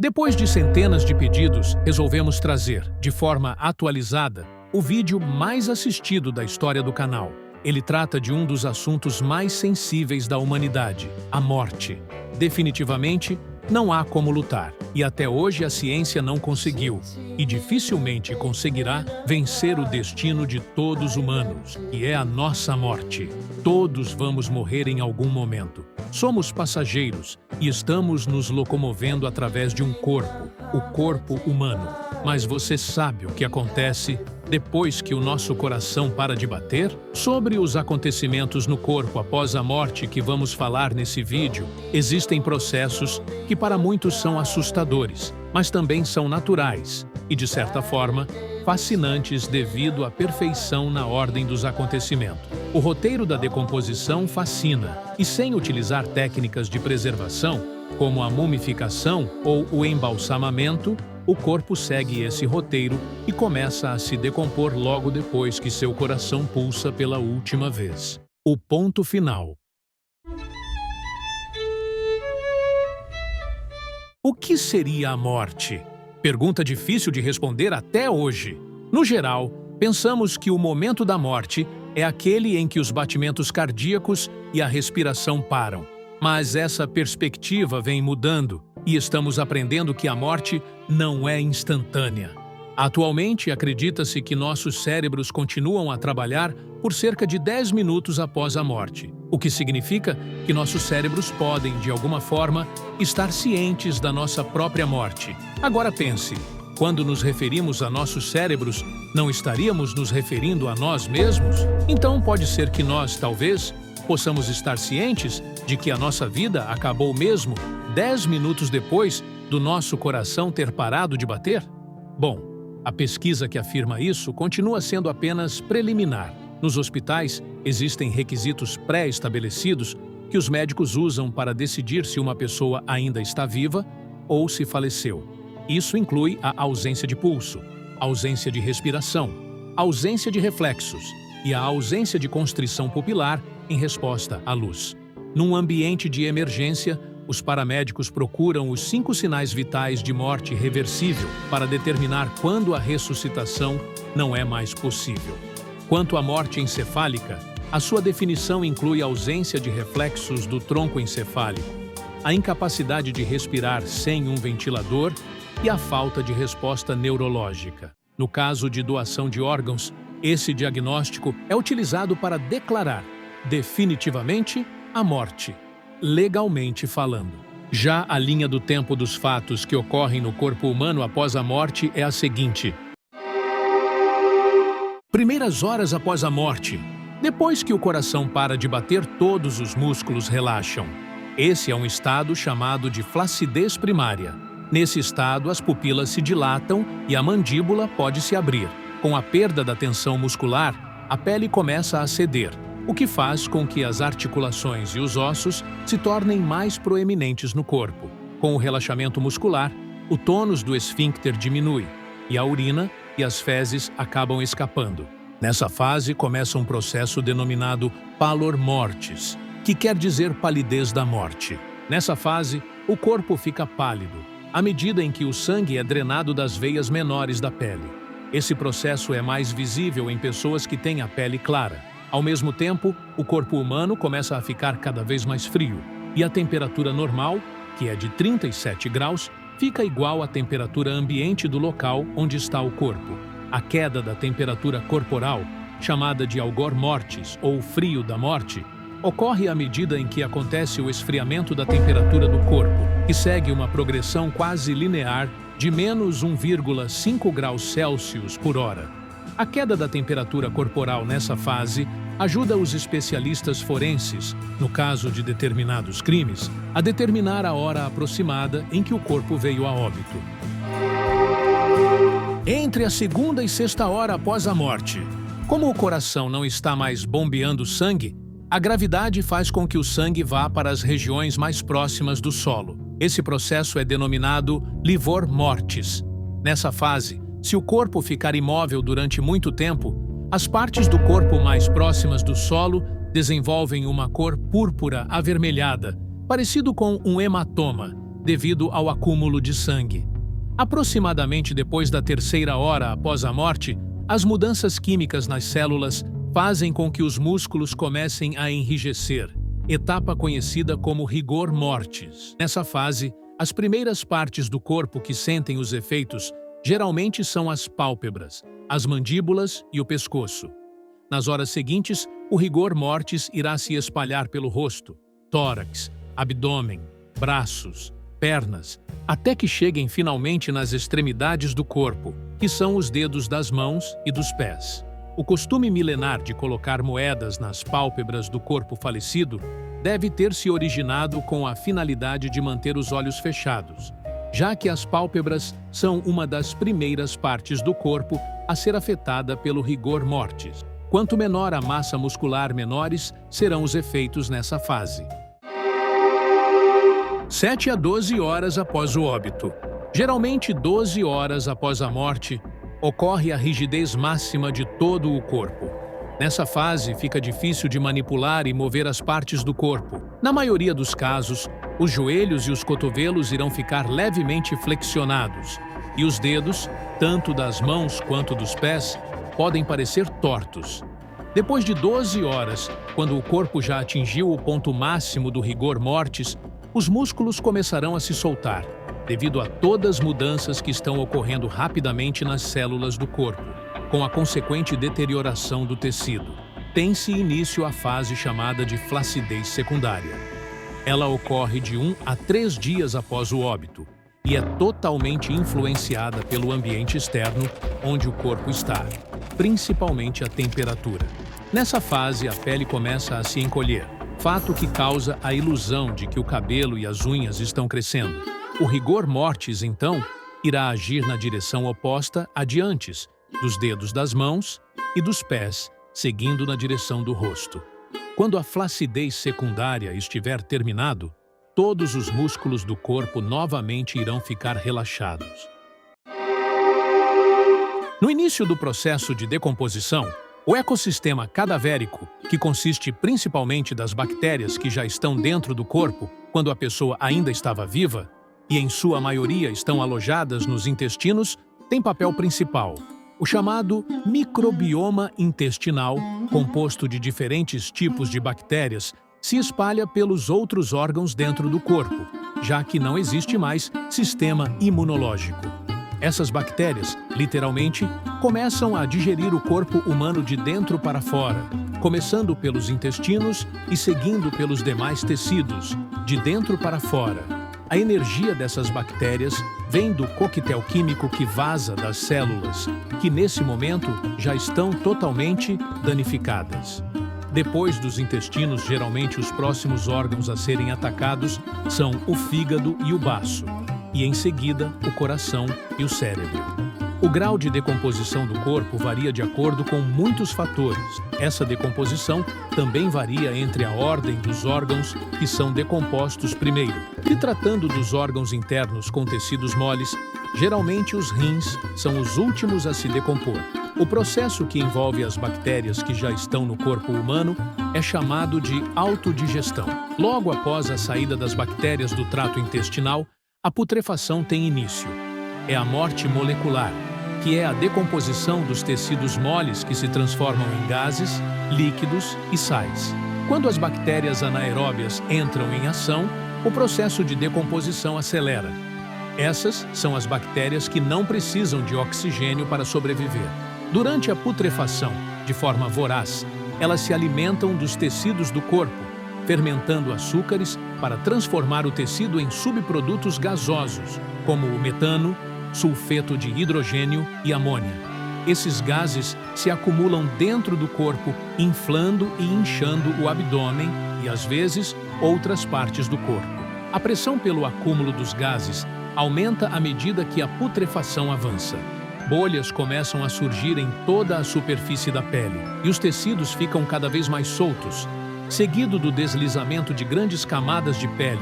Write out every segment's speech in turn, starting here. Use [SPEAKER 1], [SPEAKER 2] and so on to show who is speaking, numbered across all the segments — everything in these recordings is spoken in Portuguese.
[SPEAKER 1] Depois de centenas de pedidos, resolvemos trazer, de forma atualizada, o vídeo mais assistido da história do canal. Ele trata de um dos assuntos mais sensíveis da humanidade, a morte. Definitivamente, não há como lutar, e até hoje a ciência não conseguiu, e dificilmente conseguirá, vencer o destino de todos humanos, que é a nossa morte. Todos vamos morrer em algum momento. Somos passageiros e estamos nos locomovendo através de um corpo, o corpo humano. Mas você sabe o que acontece depois que o nosso coração para de bater? Sobre os acontecimentos no corpo após a morte que vamos falar nesse vídeo, existem processos que para muitos são assustadores, mas também são naturais e, de certa forma, fascinantes devido à perfeição na ordem dos acontecimentos. O roteiro da decomposição fascina, e sem utilizar técnicas de preservação, como a mumificação ou o embalsamamento, o corpo segue esse roteiro e começa a se decompor logo depois que seu coração pulsa pela última vez. O ponto final. O que seria a morte? Pergunta difícil de responder até hoje. No geral, pensamos que o momento da morte é aquele em que os batimentos cardíacos e a respiração param. Mas essa perspectiva vem mudando e estamos aprendendo que a morte não é instantânea. Atualmente, acredita-se que nossos cérebros continuam a trabalhar por cerca de 10 minutos após a morte, o que significa que nossos cérebros podem, de alguma forma, estar cientes da nossa própria morte. Agora pense, quando nos referimos a nossos cérebros, não estaríamos nos referindo a nós mesmos? Então pode ser que nós, talvez, possamos estar cientes de que a nossa vida acabou mesmo 10 minutos depois do nosso coração ter parado de bater? Bom, a pesquisa que afirma isso continua sendo apenas preliminar. Nos hospitais, existem requisitos pré-estabelecidos que os médicos usam para decidir se uma pessoa ainda está viva ou se faleceu. Isso inclui a ausência de pulso, ausência de respiração, ausência de reflexos e a ausência de constrição pupilar em resposta à luz. Num ambiente de emergência, os paramédicos procuram os 5 sinais vitais de morte reversível para determinar quando a ressuscitação não é mais possível. Quanto à morte encefálica, a sua definição inclui a ausência de reflexos do tronco encefálico, a incapacidade de respirar sem um ventilador e a falta de resposta neurológica. No caso de doação de órgãos, esse diagnóstico é utilizado para declarar definitivamente a morte, legalmente falando. Já a linha do tempo dos fatos que ocorrem no corpo humano após a morte é a seguinte. Primeiras horas após a morte. Depois que o coração para de bater, todos os músculos relaxam. Esse é um estado chamado de flacidez primária. Nesse estado, as pupilas se dilatam e a mandíbula pode se abrir. Com a perda da tensão muscular, a pele começa a ceder, o que faz com que as articulações e os ossos se tornem mais proeminentes no corpo. Com o relaxamento muscular, o tônus do esfíncter diminui e a urina e as fezes acabam escapando. Nessa fase começa um processo denominado pallor mortis, que quer dizer palidez da morte. Nessa fase, o corpo fica pálido, à medida em que o sangue é drenado das veias menores da pele. Esse processo é mais visível em pessoas que têm a pele clara. Ao mesmo tempo, o corpo humano começa a ficar cada vez mais frio, e a temperatura normal, que é de 37 graus, fica igual à temperatura ambiente do local onde está o corpo. A queda da temperatura corporal, chamada de algor mortis ou frio da morte, ocorre à medida em que acontece o esfriamento da temperatura do corpo, que segue uma progressão quase linear de menos 1,5 graus Celsius por hora. A queda da temperatura corporal nessa fase ajuda os especialistas forenses, no caso de determinados crimes, a determinar a hora aproximada em que o corpo veio a óbito. Entre a segunda e sexta hora após a morte, como o coração não está mais bombeando sangue, a gravidade faz com que o sangue vá para as regiões mais próximas do solo. Esse processo é denominado livor mortis. Nessa fase, se o corpo ficar imóvel durante muito tempo, as partes do corpo mais próximas do solo desenvolvem uma cor púrpura avermelhada, parecido com um hematoma, devido ao acúmulo de sangue. Aproximadamente depois da 3ª hora após a morte, as mudanças químicas nas células fazem com que os músculos comecem a enrijecer, etapa conhecida como rigor mortis. Nessa fase, as primeiras partes do corpo que sentem os efeitos geralmente são as pálpebras, as mandíbulas e o pescoço. Nas horas seguintes, o rigor mortis irá se espalhar pelo rosto, tórax, abdômen, braços, pernas, até que cheguem finalmente nas extremidades do corpo, que são os dedos das mãos e dos pés. O costume milenar de colocar moedas nas pálpebras do corpo falecido deve ter se originado com a finalidade de manter os olhos fechados, já que as pálpebras são uma das primeiras partes do corpo a ser afetada pelo rigor mortis. Quanto menor a massa muscular, menores serão os efeitos nessa fase. 7 a 12 horas após o óbito. Geralmente 12 horas após a morte, ocorre a rigidez máxima de todo o corpo. Nessa fase, fica difícil de manipular e mover as partes do corpo. Na maioria dos casos, os joelhos e os cotovelos irão ficar levemente flexionados, e os dedos, tanto das mãos quanto dos pés, podem parecer tortos. Depois de 12 horas, quando o corpo já atingiu o ponto máximo do rigor mortis, os músculos começarão a se soltar, devido a todas as mudanças que estão ocorrendo rapidamente nas células do corpo, com a consequente deterioração do tecido. Tem-se início a fase chamada de flacidez secundária. Ela ocorre de 1 a 3 dias após o óbito e é totalmente influenciada pelo ambiente externo onde o corpo está, principalmente a temperatura. Nessa fase, a pele começa a se encolher, fato que causa a ilusão de que o cabelo e as unhas estão crescendo. O rigor mortis, então, irá agir na direção oposta a de antes, dos dedos das mãos e dos pés, seguindo na direção do rosto. Quando a flacidez secundária estiver terminado, todos os músculos do corpo novamente irão ficar relaxados. No início do processo de decomposição, o ecossistema cadavérico, que consiste principalmente das bactérias que já estão dentro do corpo quando a pessoa ainda estava viva, e em sua maioria estão alojadas nos intestinos, tem papel principal. O chamado microbioma intestinal, composto de diferentes tipos de bactérias, se espalha pelos outros órgãos dentro do corpo, já que não existe mais sistema imunológico. Essas bactérias, literalmente, começam a digerir o corpo humano de dentro para fora, começando pelos intestinos e seguindo pelos demais tecidos, de dentro para fora. A energia dessas bactérias vem do coquetel químico que vaza das células, que nesse momento já estão totalmente danificadas. Depois dos intestinos, geralmente os próximos órgãos a serem atacados são o fígado e o baço, e em seguida o coração e o cérebro. O grau de decomposição do corpo varia de acordo com muitos fatores. Essa decomposição também varia entre a ordem dos órgãos que são decompostos primeiro. Se tratando dos órgãos internos com tecidos moles, geralmente os rins são os últimos a se decompor. O processo que envolve as bactérias que já estão no corpo humano é chamado de autodigestão. Logo após a saída das bactérias do trato intestinal, a putrefação tem início. É a morte molecular, que é a decomposição dos tecidos moles que se transformam em gases, líquidos e sais. Quando as bactérias anaeróbias entram em ação, o processo de decomposição acelera. Essas são as bactérias que não precisam de oxigênio para sobreviver. Durante a putrefação, de forma voraz, elas se alimentam dos tecidos do corpo, fermentando açúcares para transformar o tecido em subprodutos gasosos, como o metano, sulfeto de hidrogênio e amônia. Esses gases se acumulam dentro do corpo, inflando e inchando o abdômen e, às vezes, outras partes do corpo. A pressão pelo acúmulo dos gases aumenta à medida que a putrefação avança. Bolhas começam a surgir em toda a superfície da pele e os tecidos ficam cada vez mais soltos, seguido do deslizamento de grandes camadas de pele,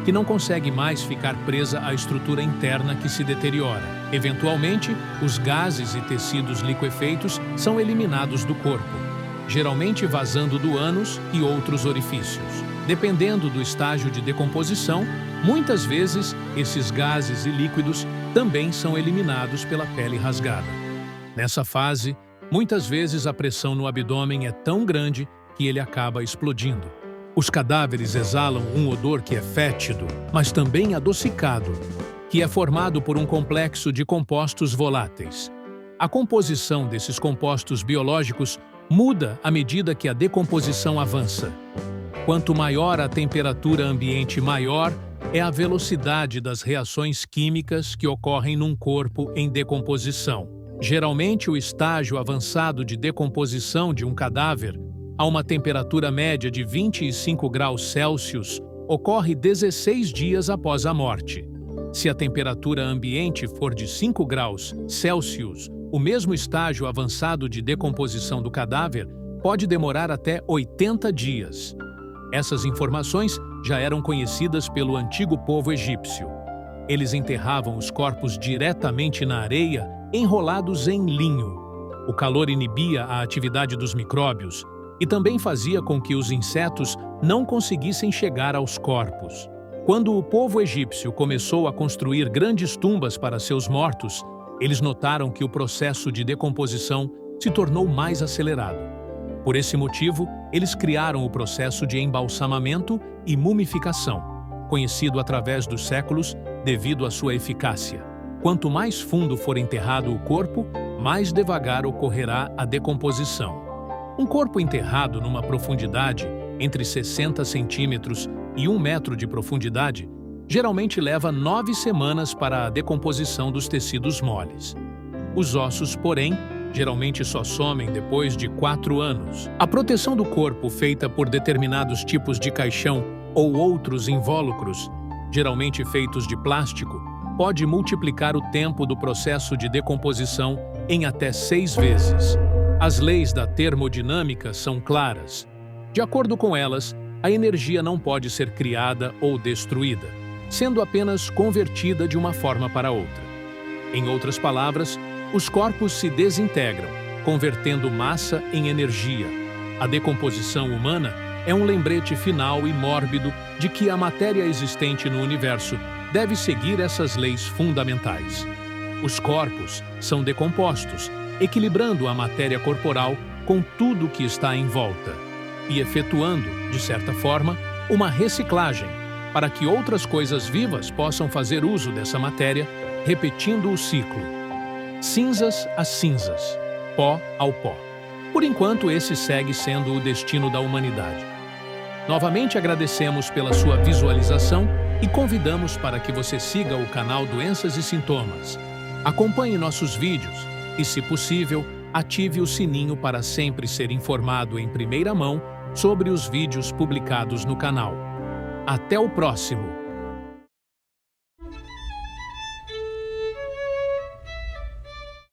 [SPEAKER 1] que não consegue mais ficar presa à estrutura interna que se deteriora. Eventualmente, os gases e tecidos liquefeitos são eliminados do corpo, geralmente vazando do ânus e outros orifícios. Dependendo do estágio de decomposição, Muitas vezes, esses gases e líquidos também são eliminados pela pele rasgada. Nessa fase, muitas vezes a pressão no abdômen é tão grande que ele acaba explodindo. Os cadáveres exalam um odor que é fétido, mas também adocicado, que é formado por um complexo de compostos voláteis. A composição desses compostos biológicos muda à medida que a decomposição avança. Quanto maior a temperatura ambiente, maior é a velocidade das reações químicas que ocorrem num corpo em decomposição. Geralmente, o estágio avançado de decomposição de um cadáver, a uma temperatura média de 25 graus Celsius, ocorre 16 dias após a morte. Se a temperatura ambiente for de 5 graus Celsius, o mesmo estágio avançado de decomposição do cadáver pode demorar até 80 dias. Essas informações já eram conhecidas pelo antigo povo egípcio. Eles enterravam os corpos diretamente na areia, enrolados em linho. O calor inibia a atividade dos micróbios e também fazia com que os insetos não conseguissem chegar aos corpos. Quando o povo egípcio começou a construir grandes tumbas para seus mortos, eles notaram que o processo de decomposição se tornou mais acelerado. Por esse motivo, eles criaram o processo de embalsamamento e mumificação, conhecido através dos séculos devido à sua eficácia. Quanto mais fundo for enterrado o corpo, mais devagar ocorrerá a decomposição. Um corpo enterrado numa profundidade entre 60 centímetros e 1 metro de profundidade geralmente leva 9 semanas para a decomposição dos tecidos moles. Os ossos, porém, geralmente só somem depois de 4 anos. A proteção do corpo feita por determinados tipos de caixão ou outros invólucros, geralmente feitos de plástico, pode multiplicar o tempo do processo de decomposição em até 6 vezes. As leis da termodinâmica são claras. De acordo com elas, a energia não pode ser criada ou destruída, sendo apenas convertida de uma forma para outra. Em outras palavras, os corpos se desintegram, convertendo massa em energia. A decomposição humana é um lembrete final e mórbido de que a matéria existente no universo deve seguir essas leis fundamentais. Os corpos são decompostos, equilibrando a matéria corporal com tudo que está em volta e efetuando, de certa forma, uma reciclagem para que outras coisas vivas possam fazer uso dessa matéria, repetindo o ciclo. Cinzas a cinzas, pó ao pó. Por enquanto, esse segue sendo o destino da humanidade. Novamente agradecemos pela sua visualização e convidamos para que você siga o canal Doenças e Sintomas. Acompanhe nossos vídeos e, se possível, ative o sininho para sempre ser informado em primeira mão sobre os vídeos publicados no canal. Até o próximo!